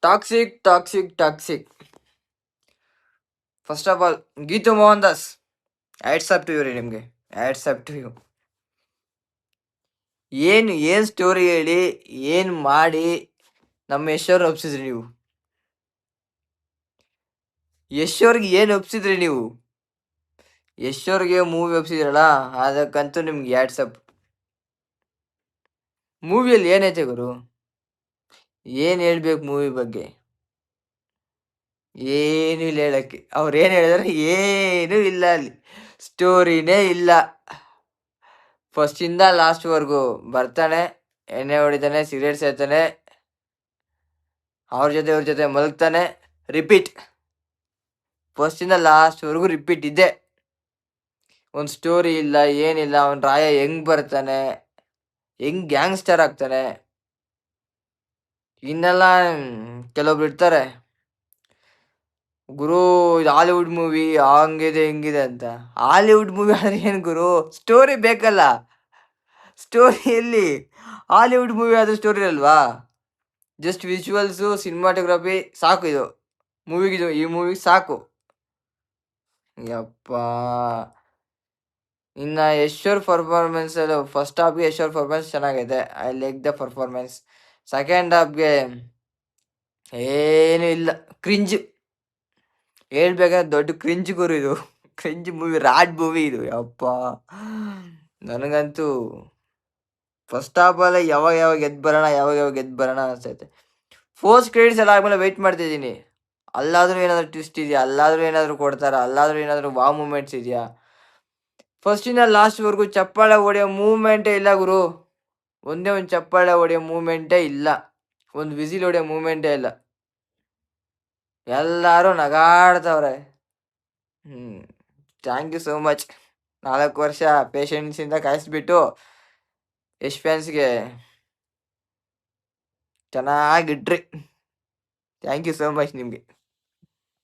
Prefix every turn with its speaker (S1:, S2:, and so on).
S1: Toxic toxic toxic. First of all, Geetu Mohandas, hats up to you ರೀ. ನಿಮಗೆ hats up to you. ಏನು story ಹೇಳಿ, ಏನು ಮಾಡಿ ನಮ್ಮ ಯಶೋರ್ ಒಪ್ಸಿದ್ರಿ ನೀವು. ಯಶೋರ್ಗೆ ಏನು ಒಪ್ಸಿದ್ರಿ ನೀವು? ಯಶೋರ್ಗೆ ಮೂವಿ ಒಪ್ಸಿದ್ರಲ್ಲ, ಅದಕ್ಕಂತೂ ನಿಮ್ಗೆ ಹ್ಯಾಟ್ಸ್ ಅಪ್. ಮೂವಿಯಲ್ಲಿ ಏನೈತೆ ಗುರು? ಏನು ಹೇಳ್ಬೇಕು ಮೂವಿ ಬಗ್ಗೆ? ಏನೂ ಇಲ್ಲ ಹೇಳಕ್ಕೆ. ಅವ್ರು ಏನು ಹೇಳಿದ್ರೆ ಏನೂ ಇಲ್ಲ ಅಲ್ಲಿ. ಸ್ಟೋರಿನೇ ಇಲ್ಲ. ಫಸ್ಟಿಂದ ಲಾಸ್ಟ್ವರೆಗೂ ಬರ್ತಾನೆ, ಎಣ್ಣೆ ಹೊಡಿತಾನೆ, ಸಿಗರೇಟ್ ಸೇರ್ತಾನೆ, ಅವ್ರ ಜೊತೆ ಮಲಗ್ತಾನೆ, ರಿಪೀಟ್. ಫಸ್ಟಿಂದ ಲಾಸ್ಟ್ವರೆಗೂ ರಿಪೀಟ್ ಇದೆ. ಒಂದು ಸ್ಟೋರಿ ಇಲ್ಲ, ಏನಿಲ್ಲ. ಅವ್ನು ರಾಯ ಹೆಂಗ್ ಬರ್ತಾನೆ, ಹೆಂಗ್ ಗ್ಯಾಂಗ್ಸ್ಟರ್ ಆಗ್ತಾನೆ. ಇನ್ನೆಲ್ಲ ಕೆಲವೊಬ್ರು ಇರ್ತಾರೆ, ಗುರು ಇದು ಹಾಲಿವುಡ್ ಮೂವಿ ಹಂಗಿದೆ ಹಿಂಗಿದೆ ಅಂತ. ಹಾಲಿವುಡ್ ಮೂವಿ ಆದರೆ ಏನು ಗುರು, ಸ್ಟೋರಿ ಬೇಕಲ್ಲ. ಸ್ಟೋರಿಯಲ್ಲಿ ಹಾಲಿವುಡ್ ಮೂವಿ ಆದರೂ ಸ್ಟೋರಿ ಇರಲ್ವಾ? ಜಸ್ಟ್ ವಿಜುವಲ್ಸು, ಸಿನಿಮಾಟೋಗ್ರಫಿ ಸಾಕು. ಇದು ಮೂವಿಗೆ, ಈ ಮೂವಿಗೆ ಸಾಕು. ಯಪ್ಪ. ಇನ್ನು ಯಶೋರ್ ಪರ್ಫಾರ್ಮೆನ್ಸ್, ಫಸ್ಟ್ ಹಾಫ್ಗೆ ಯಶೋರ್ ಪರ್ಫಾರ್ಮೆನ್ಸ್ ಚೆನ್ನಾಗಿದೆ. I like the performance. Second ಹಾಫ್ಗೆ ಏನೂ ಇಲ್ಲ, ಕ್ರಿಂಜ್. ಹೇಳ್ಬೇಕಾದ್ರೆ ದೊಡ್ಡ ಕ್ರಿಂಜ್ ಗುರು ಇದು. ಕ್ರಿಂಜ್ ಮೂವಿ, ರಾಡ್ ಮೂವಿ ಇದು. ಯಪ್ಪ, ನನಗಂತೂ ಫಸ್ಟ್ ಹಾಫಲ್ಲೇ ಯಾವಾಗ ಗೆದ್ದು ಬರೋಣ ಅನ್ಸೈತೆ. ಫೋರ್ಸ್ ಕ್ರೆಡಿಟ್ಸ್ ಎಲ್ಲ ಆದ್ಮೇಲೆ ವೆಯ್ಟ್ ಮಾಡ್ತಿದ್ದೀನಿ. ಅಲ್ಲಾದರೂ ಏನಾದರೂ ಟ್ವಿಸ್ಟ್ ಇದೆಯಾ, ಅಲ್ಲಾದರೂ ಏನಾದರೂ ಕೊಡ್ತಾರಾ, ಅಲ್ಲಾದರೂ ಏನಾದರೂ ವಾವ್ ಮೂಮೆಂಟ್ಸ್ ಇದೆಯಾ. ಫಸ್ಟಿಂದ ಲಾಸ್ಟ್ವರೆಗೂ ಚಪ್ಪಾಳೆ ಹೊಡೆಯೋ ಮೂಮೆಂಟೇ ಇಲ್ಲ ಗುರು. ಒಂದೇ ಒಂದು ಚಪ್ಪಾಳೆ ಹೊಡೆಯೋ ಮೂಮೆಂಟೇ ಇಲ್ಲ, ಒಂದು ವಿಸಿಲ್ ಹೊಡೆಯೋ ಮೂಮೆಂಟೇ ಇಲ್ಲ. ಎಲ್ಲರೂ ನಗಾಡ್ತವ್ರೆ. Thank you so much. 4 ವರ್ಷ ಪೇಷನ್ಸಿಂದ ಕಾಯಿಸ್ಬಿಟ್ಟು ಯಶ್ ಫ್ಯಾನ್ಸ್ಗೆ ಚೆನ್ನಾಗಿಟ್ರಿ. ಥ್ಯಾಂಕ್ ಯು ಸೋ ಮಚ್ ನಿಮಗೆ.